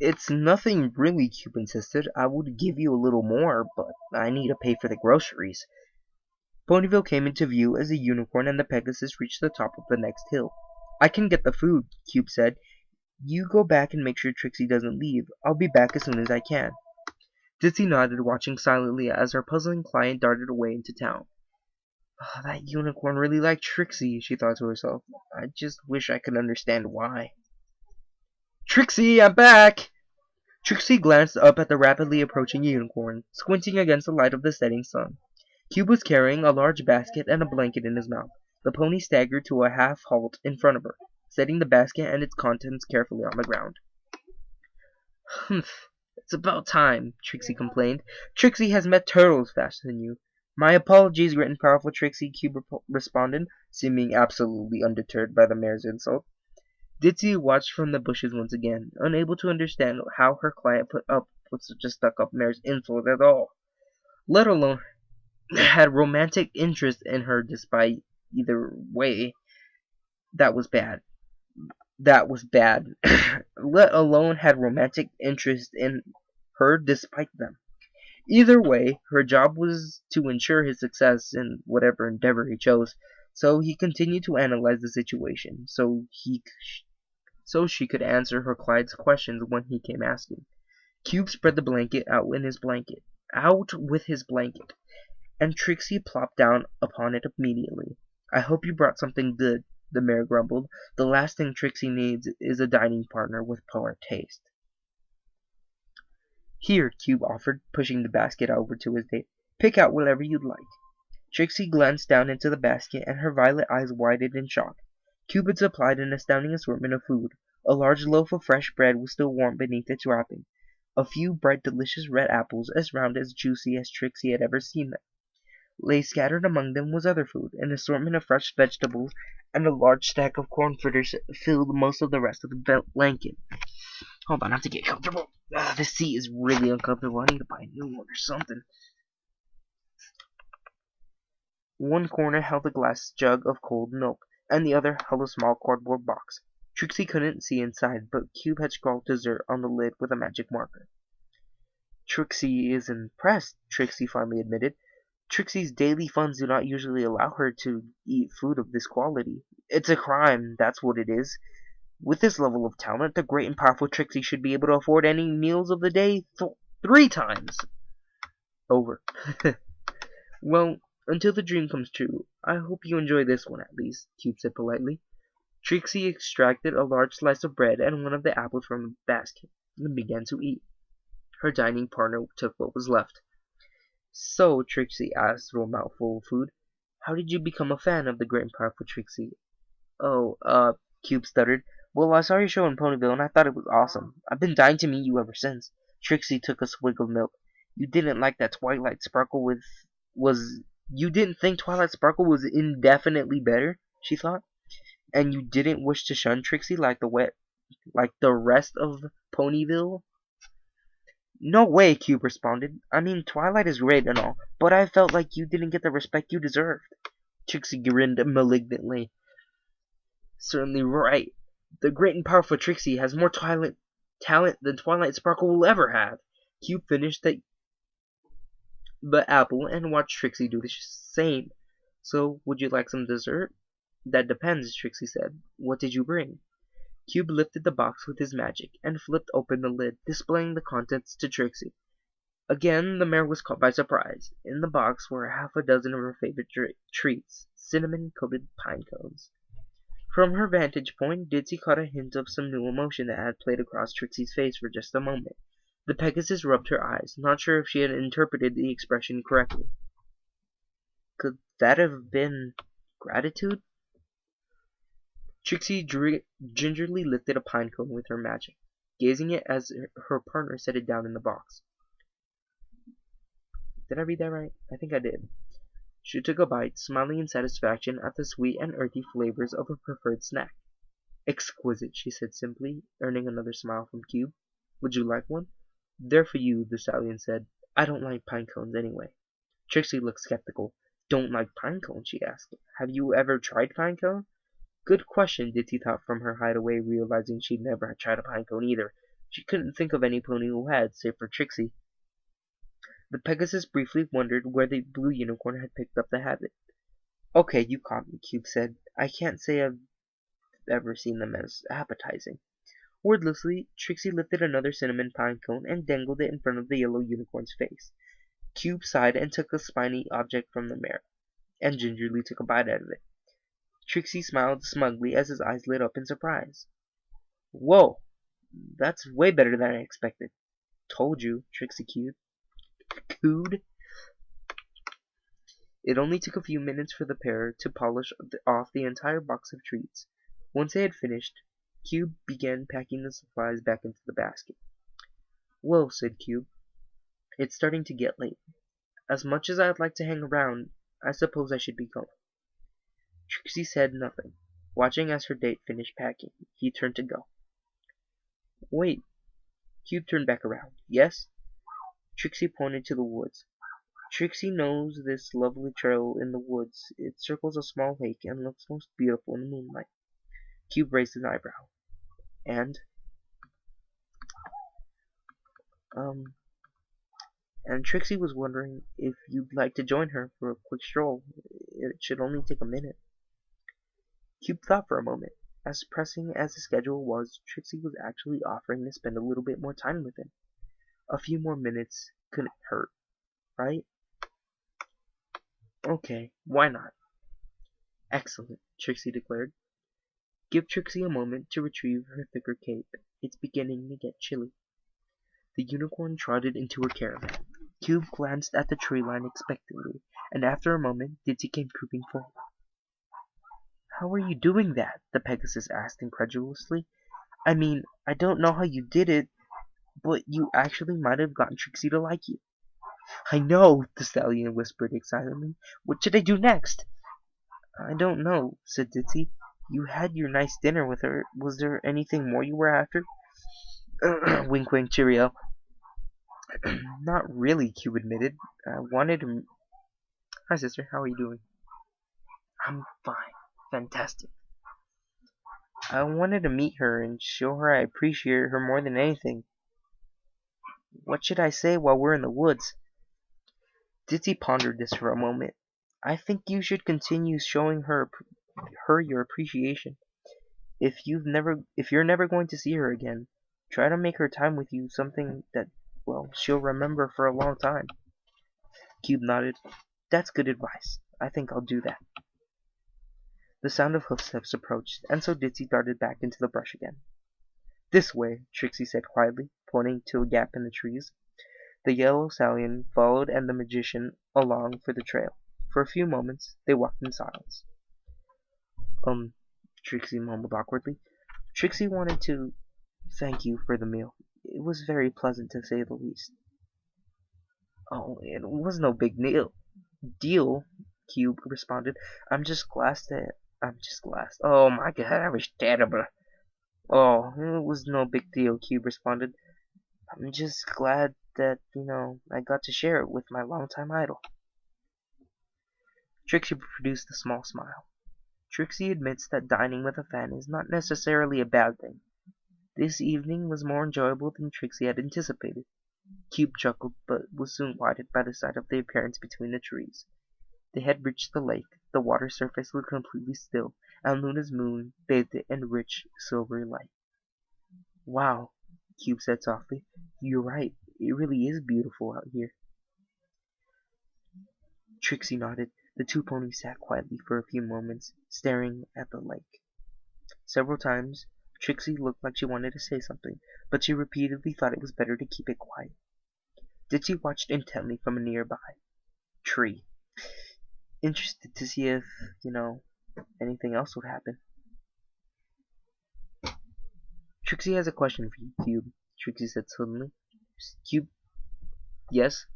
It's nothing really, Cube insisted. I would give you a little more, but I need to pay for the groceries. Ponyville came into view as the unicorn and the Pegasus reached the top of the next hill. I can get the food, Cube said. You go back and make sure Trixie doesn't leave. I'll be back as soon as I can. Ditsy nodded, watching silently as her puzzling client darted away into town. Oh, that unicorn really liked Trixie, she thought to herself. I just wish I could understand why. Trixie, I'm back! Trixie glanced up at the rapidly approaching unicorn, squinting against the light of the setting sun. Cube was carrying a large basket and a blanket in his mouth. The pony staggered to a half-halt in front of her, setting the basket and its contents carefully on the ground. Humph, it's about time, Trixie complained. Trixie has met turtles faster than you. My apologies, great and powerful Trixie, Cube responded, seeming absolutely undeterred by the mare's insult. Ditsy watched from the bushes once again, unable to understand how her client put up with such a stuck-up mare's insult at all, let alone had romantic interest in her despite either way. That was bad. Let alone had romantic interest in her despite them. Either way, her job was to ensure his success in whatever endeavor he chose, so he continued to analyze the situation, so she could answer her client's questions when he came asking. Cube spread the blanket out with his blanket, and Trixie plopped down upon it immediately. I hope you brought something good, the mare grumbled. The last thing Trixie needs is a dining partner with poor taste. Here, Cube offered, pushing the basket over to his date. Pick out whatever you'd like. Trixie glanced down into the basket, and her violet eyes widened in shock. Cube had supplied an astounding assortment of food. A large loaf of fresh bread was still warm beneath its wrapping. A few bright, delicious red apples, as round as juicy as Trixie had ever seen them. Lay scattered among them was other food, an assortment of fresh vegetables, and a large stack of corn fritters filled most of the rest of the blanket. Hold on, I have to get comfortable. This seat is really uncomfortable. I need to buy a new one or something. One corner held a glass jug of cold milk, and the other held a small cardboard box. Trixie couldn't see inside, but Cube had scrawled dessert on the lid with a magic marker. Trixie is impressed, Trixie finally admitted. Trixie's daily funds do not usually allow her to eat food of this quality. It's a crime, that's what it is. With this level of talent, the great and powerful Trixie should be able to afford any meals of the day 3 times. Over. Well, until the dream comes true, I hope you enjoy this one at least, Cube said politely. Trixie extracted a large slice of bread and one of the apples from the basket, and began to eat. Her dining partner took what was left. So, Trixie asked through a mouthful of food, how did you become a fan of the great and powerful Trixie? Oh, Cube stuttered. Well, I saw your show in Ponyville and I thought it was awesome. I've been dying to meet you ever since. Trixie took a swig of milk. You didn't like that Twilight Sparkle You didn't think Twilight Sparkle was indefinitely better, she thought? And you didn't wish to shun Trixie like the rest of Ponyville? No way, Cube responded. I mean, Twilight is great and all, but I felt like you didn't get the respect you deserved. Trixie grinned malignantly. Certainly right. The great and powerful Trixie has more talent than Twilight Sparkle will ever have. Cube finished the apple and watched Trixie do the same. So, would you like some dessert? That depends, Trixie said. What did you bring? Cube lifted the box with his magic and flipped open the lid, displaying the contents to Trixie. Again, the mare was caught by surprise. In the box were half a dozen of her favorite treats, cinnamon-coated pine cones. From her vantage point, Ditsy caught a hint of some new emotion that had played across Trixie's face for just a moment. The Pegasus rubbed her eyes, not sure if she had interpreted the expression correctly. Could that have been gratitude? Trixie gingerly lifted a pine cone with her magic, gazing at it as her partner set it down in the box. Did I read that right? I think I did. She took a bite, smiling in satisfaction at the sweet and earthy flavors of her preferred snack. Exquisite, she said simply, earning another smile from Cube. Would you like one? They're for you, the stallion said. I don't like pine cones anyway. Trixie looked skeptical. Don't like pine cones, she asked. Have you ever tried pine cone? Good question, Ditsy thought from her hideaway, realizing she'd never tried a pine cone either. She couldn't think of any pony who had, save for Trixie. The Pegasus briefly wondered where the blue unicorn had picked up the habit. Okay, you caught me, Cube said. I can't say I've ever seen them as appetizing. Wordlessly, Trixie lifted another cinnamon pine cone and dangled it in front of the yellow unicorn's face. Cube sighed and took a spiny object from the mare, and gingerly took a bite out of it. Trixie smiled smugly as his eyes lit up in surprise. Whoa! That's way better than I expected. Told you, Trixie cooed. It only took a few minutes for the pair to polish off the entire box of treats. Once they had finished, Cube began packing the supplies back into the basket. Well, said Cube, it's starting to get late. As much as I'd like to hang around, I suppose I should be going. Trixie said nothing. Watching as her date finished packing, he turned to go. Wait. Cube turned back around. Yes? Trixie pointed to the woods. Trixie knows this lovely trail in the woods. It circles a small lake and looks most beautiful in the moonlight. Cube raised an eyebrow. And Trixie was wondering if you'd like to join her for a quick stroll. It should only take a minute. Cube thought for a moment. As pressing as his schedule was, Trixie was actually offering to spend a little bit more time with him. A few more minutes couldn't hurt, right? Okay, why not? Excellent, Trixie declared. Give Trixie a moment to retrieve her thicker cape. It's beginning to get chilly. The unicorn trotted into her caravan. Cube glanced at the tree line expectantly, and after a moment, Ditsy came creeping forward. How are you doing that? The Pegasus asked incredulously. I mean, I don't know how you did it, but you actually might have gotten Trixie to like you. I know, the stallion whispered excitedly. What should I do next? I don't know, said Ditsy. You had your nice dinner with her. Was there anything more you were after? Wink wink cheerio. Not really, Cube admitted. I wanted to... Hi sister, how are you doing? I'm fine. Fantastic. I wanted to meet her and show her I appreciate her more than anything. What should I say while we're in the woods? Ditsy pondered this for a moment. I think you should continue showing her your appreciation. If you're never going to see her again, try to make her time with you something that, well, she'll remember for a long time. Cube nodded. That's good advice. I think I'll do that. The sound of hoofsteps approached, and so Ditsy darted back into the brush again. This way, Trixie said quietly, pointing to a gap in the trees. The yellow stallion followed and the magician along for the trail. For a few moments, they walked in silence. Trixie mumbled awkwardly. Trixie wanted to thank you for the meal. It was very pleasant, to say the least. Oh, it was no big deal, Cube responded. I'm just glad. Oh my god, I was terrible. Oh, it was no big deal, Cube responded. I'm just glad that, I got to share it with my longtime idol. Trixie produced a small smile. Trixie admits that dining with a fan is not necessarily a bad thing. This evening was more enjoyable than Trixie had anticipated. Cube chuckled, but was soon quieted by the sight of the appearance between the trees. They had reached the lake. The water surface was completely still, and Luna's moon bathed it in rich, silvery light. Wow, Cube said softly. You're right. It really is beautiful out here. Trixie nodded. The two ponies sat quietly for a few moments, staring at the lake. Several times, Trixie looked like she wanted to say something, but she repeatedly thought it was better to keep it quiet. Ditsy watched intently from a nearby tree, interested to see if, anything else would happen. Trixie has a question for you, Cube, Trixie said suddenly. Cube? Yes?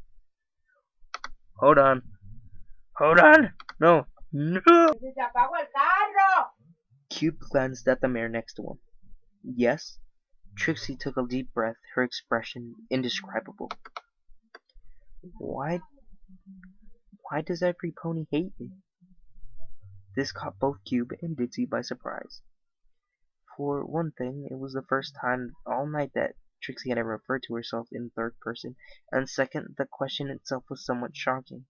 Hold on. No. Cube glanced at the mare next to him. Yes? Trixie took a deep breath, her expression indescribable. Why does every pony hate me? This caught both Cube and Ditsy by surprise. For one thing, it was the first time all night that Trixie had never referred to herself in third person, and second, the question itself was somewhat shocking.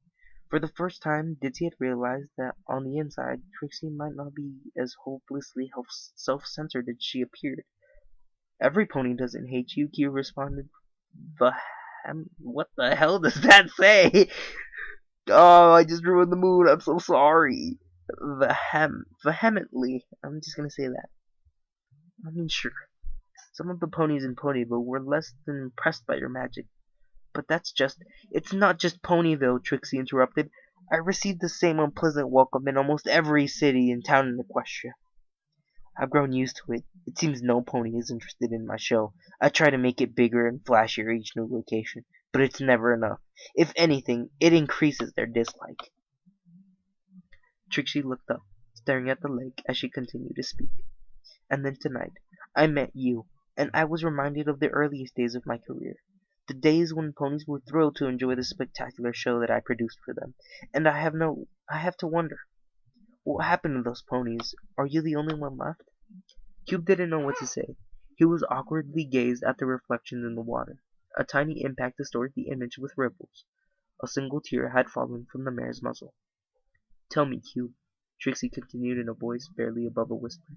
For the first time, Ditsy had realized that on the inside, Trixie might not be as hopelessly self-centered as she appeared. Every pony doesn't hate you, Q responded. What the hell does that say? Oh, I just ruined the mood. I'm so sorry. Vehemently. I'm just gonna say that. I mean, sure. Some of the ponies in Ponyville were less than impressed by your magic. But it's not just Ponyville, Trixie interrupted. I received the same unpleasant welcome in almost every city and town in Equestria. I've grown used to it. It seems no pony is interested in my show. I try to make it bigger and flashier each new location, but it's never enough. If anything, it increases their dislike. Trixie looked up, staring at the lake as she continued to speak. And then tonight, I met you, and I was reminded of the earliest days of my career. The days when ponies were thrilled to enjoy the spectacular show that I produced for them. And I have to wonder, what happened to those ponies? Are you the only one left? Cube didn't know what to say. He was awkwardly gazed at the reflections in the water. A tiny impact distorted the image with ripples. A single tear had fallen from the mare's muzzle. Tell me, Cube, Trixie continued in a voice barely above a whisper.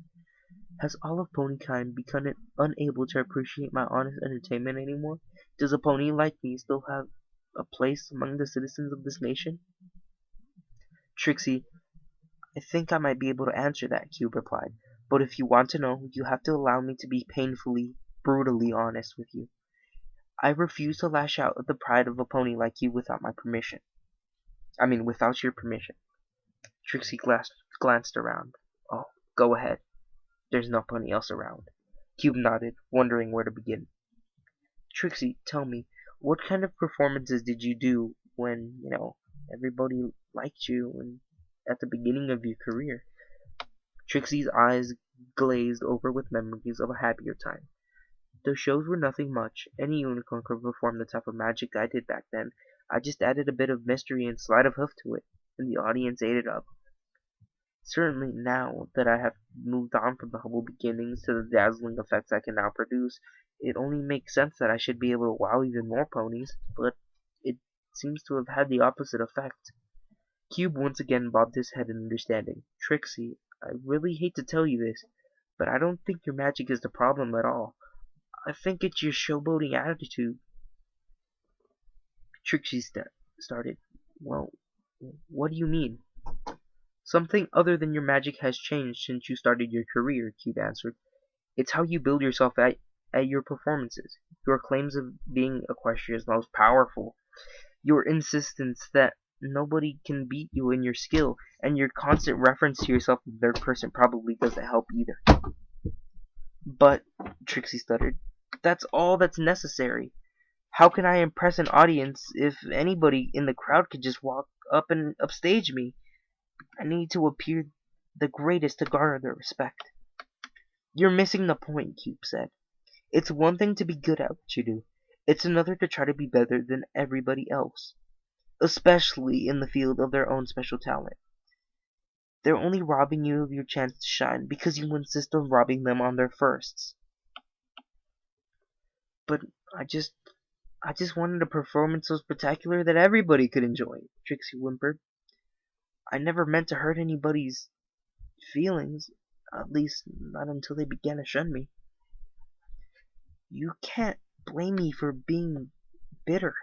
Has all of ponykind become unable to appreciate my honest entertainment anymore? Does a pony like me still have a place among the citizens of this nation? Trixie, I think I might be able to answer that, Cube replied. But if you want to know, you have to allow me to be painfully, brutally honest with you. I refuse to lash out at the pride of a pony like you without my permission. Without your permission. Trixie glanced around. Oh, go ahead. There's no pony else around. Cube nodded, wondering where to begin. Trixie, tell me, what kind of performances did you do when, everybody liked you and at the beginning of your career? Trixie's eyes glazed over with memories of a happier time. The shows were nothing much. Any unicorn could perform the type of magic I did back then. I just added a bit of mystery and sleight of hoof to it, and the audience ate it up. Certainly now that I have moved on from the humble beginnings to the dazzling effects I can now produce, it only makes sense that I should be able to wow even more ponies, but it seems to have had the opposite effect. Cube once again bobbed his head in understanding. Trixie, I really hate to tell you this, but I don't think your magic is the problem at all. I think it's your showboating attitude. Trixie started. Well, what do you mean? Something other than your magic has changed since you started your career, Cube answered. It's how you build yourself at your performances. Your claims of being Equestria's most powerful. Your insistence that nobody can beat you in your skill, and your constant reference to yourself in third person probably doesn't help either. But, Trixie stuttered, that's all that's necessary. How can I impress an audience if anybody in the crowd could just walk up and upstage me? I need to appear the greatest to garner their respect. You're missing the point, Cube said. It's one thing to be good at what you do. It's another to try to be better than everybody else, especially in the field of their own special talent. They're only robbing you of your chance to shine because you insist on robbing them on their firsts. But I just wanted a performance so spectacular that everybody could enjoy, Trixie whimpered. I never meant to hurt anybody's feelings, at least not until they began to shun me. You can't blame me for being bitter.